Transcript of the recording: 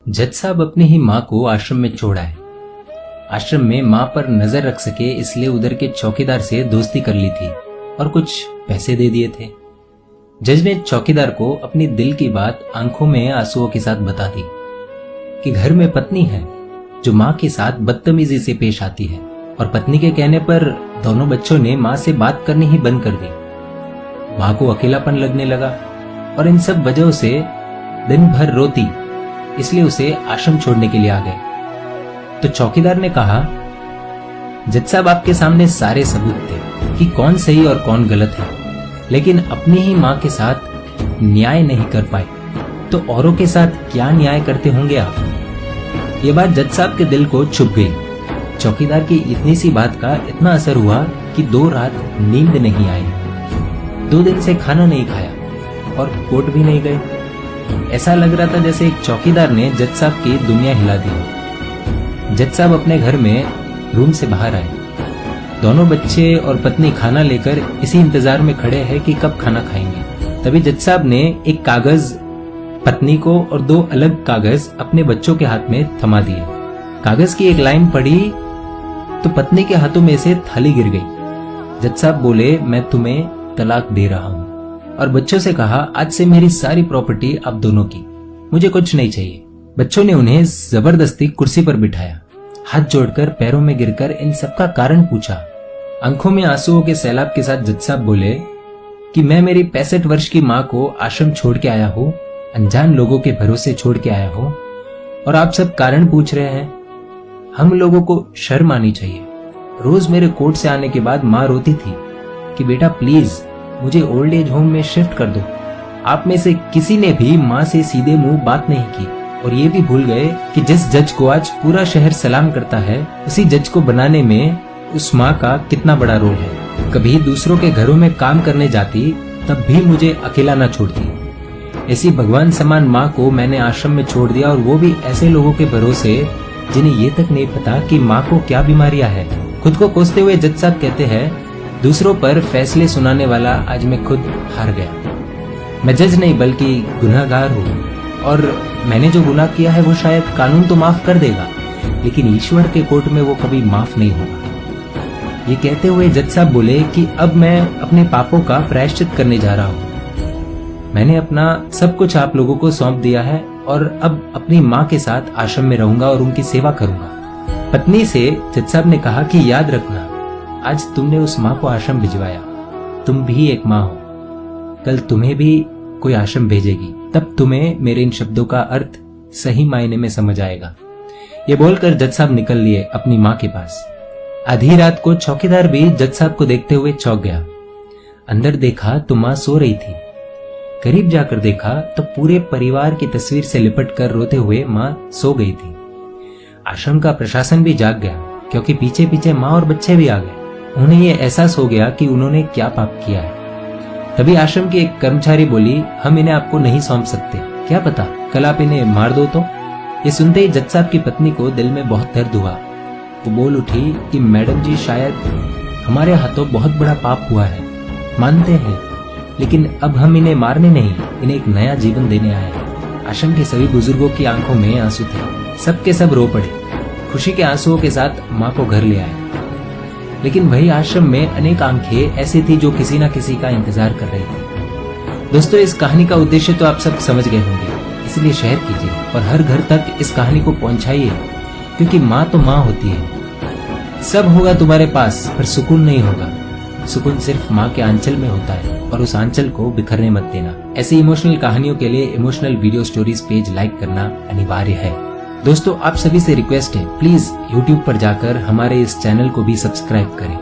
जज साहब अपनी ही माँ को आश्रम में छोड़ आए। आश्रम में माँ पर नजर रख सके इसलिए उधर के चौकीदार से दोस्ती कर ली थी और कुछ पैसे दे दिए थे। जज ने चौकीदार को अपनी दिल की बात आंखों में आंसुओं के साथ बता दी कि घर में पत्नी है जो माँ के साथ बदतमीजी से पेश आती है और पत्नी के कहने पर दोनों बच्चों ने माँ से बात करनी ही बंद कर दी। माँ को अकेलापन लगने लगा और इन सब वजहों से दिन भर रोती, इसलिए उसे आश्रम छोड़ने के लिए आ गए। तो चौकीदार ने कहा, जज साहब आपके सामने सारे सबूत थे कि कौन सही और कौन गलत है, लेकिन अपनी ही माँ के साथ न्याय नहीं कर पाए तो औरों के साथ क्या न्याय करते होंगे आप। ये बात जज साहब के दिल को छुप गई। चौकीदार की इतनी सी बात का इतना असर हुआ कि 2 रात नींद नहीं आई, 2 दिन से खाना नहीं खाया और कोर्ट भी नहीं गए। ऐसा लग रहा था जैसे एक चौकीदार ने जज साहब की दुनिया हिला दी। जज साहब अपने घर में रूम से बाहर आए। दोनों बच्चे और पत्नी खाना लेकर इसी इंतजार में खड़े हैं कि कब खाना खाएंगे। तभी जज साहब ने एक कागज पत्नी को और 2 अलग कागज अपने बच्चों के हाथ में थमा दिए। कागज की एक लाइन पढ़ी तो पत्नी के हाथों में से थाली गिर गई। जज साहब बोले, मैं तुम्हें तलाक दे रहा हूँ, और बच्चों से कहा, आज से मेरी सारी प्रॉपर्टी आप दोनों की, मुझे कुछ नहीं चाहिए। बच्चों ने उन्हें जबरदस्ती कुर्सी पर बिठाया, हाथ जोड़कर पैरों में गिरकर इन सबका कारण पूछा। आंखों में आंसुओं के सैलाब के साथ जज साहब बोले कि मैं मेरी 65 वर्ष की माँ को आश्रम छोड़ के आया हूँ, अनजान लोगों के भरोसे छोड़ के आया हूँ, और आप सब कारण पूछ रहे हैं। हम लोगों को शर्म आनी चाहिए। रोज मेरे कोर्ट से आने के बाद माँ रोती थी कि बेटा प्लीज मुझे ओल्ड एज होम में शिफ्ट कर दो। आप में से किसी ने भी माँ से सीधे मुंह बात नहीं की और ये भी भूल गए कि जिस जज को आज पूरा शहर सलाम करता है, उसी जज को बनाने में उस माँ का कितना बड़ा रोल है। कभी दूसरों के घरों में काम करने जाती तब भी मुझे अकेला न छोड़ती। ऐसी भगवान समान माँ को मैंने आश्रम में छोड़ दिया, और वो भी ऐसे लोगों के भरोसे जिन्हें ये तक नहीं पता कि माँ को क्या बीमारियां है। खुद को कोसते हुए जज साहब कहते हैं, दूसरों पर फैसले सुनाने वाला आज मैं खुद हार गया। मैं जज नहीं बल्कि गुनहगार हूँ, और मैंने जो गुनाह किया है वो शायद कानून तो माफ कर देगा, लेकिन ईश्वर के कोर्ट में वो कभी माफ नहीं होगा। ये कहते हुए जज साहब बोले कि अब मैं अपने पापों का प्रायश्चित करने जा रहा हूँ। मैंने अपना सब कुछ आप लोगों को सौंप दिया है और अब अपनी माँ के साथ आश्रम में रहूंगा और उनकी सेवा करूंगा। पत्नी से जज साहब ने कहा कि याद रखना, आज तुमने उस माँ को आश्रम भिजवाया, तुम भी एक माँ हो, कल तुम्हें भी कोई आश्रम भेजेगी, तब तुम्हें मेरे इन शब्दों का अर्थ सही मायने में समझ आएगा। ये बोलकर जज साहब निकल लिए अपनी माँ के पास। आधी रात को चौकीदार भी जज साहब को देखते हुए चौंक गया। अंदर देखा तो माँ सो रही थी। करीब जाकर देखा तो पूरे परिवार की तस्वीर से लिपट कर रोते हुए माँ सो गई थी। आश्रम का प्रशासन भी जाग गया, क्योंकि पीछे पीछे माँ और बच्चे भी आ गए। उन्हें ये एहसास हो गया कि उन्होंने क्या पाप किया है। तभी आश्रम की एक कर्मचारी बोली, हम इन्हें आपको नहीं सौंप सकते, क्या पता कल आप इन्हें मार दो तो। ये सुनते ही जज साहब की पत्नी को दिल में बहुत दर्द हुआ। वो बोल उठी कि मैडम जी, शायद हमारे हाथों बहुत बड़ा पाप हुआ है, मानते हैं, लेकिन अब हम इन्हें मारने नहीं, इन्हें एक नया जीवन देने आए हैं। आश्रम के सभी बुजुर्गों की आंखों में आंसू थे, सबके सब रो पड़े। खुशी के आंसुओं के साथ माँ को घर ले आए। लेकिन वही आश्रम में अनेक आंखें ऐसी थी जो किसी न किसी का इंतजार कर रही थी। दोस्तों, इस कहानी का उद्देश्य तो आप सब समझ गए होंगे, इसलिए शेयर कीजिए और हर घर तक इस कहानी को पहुंचाइए, क्योंकि माँ तो माँ होती है। सब होगा तुम्हारे पास पर सुकून नहीं होगा। सुकून सिर्फ माँ के आंचल में होता है, और उस आंचल को बिखरने मत देना। ऐसी इमोशनल कहानियों के लिए emotional video stories page like करना अनिवार्य है। दोस्तों, आप सभी से रिक्वेस्ट है, प्लीज YouTube पर जाकर हमारे इस चैनल को भी सब्सक्राइब करें।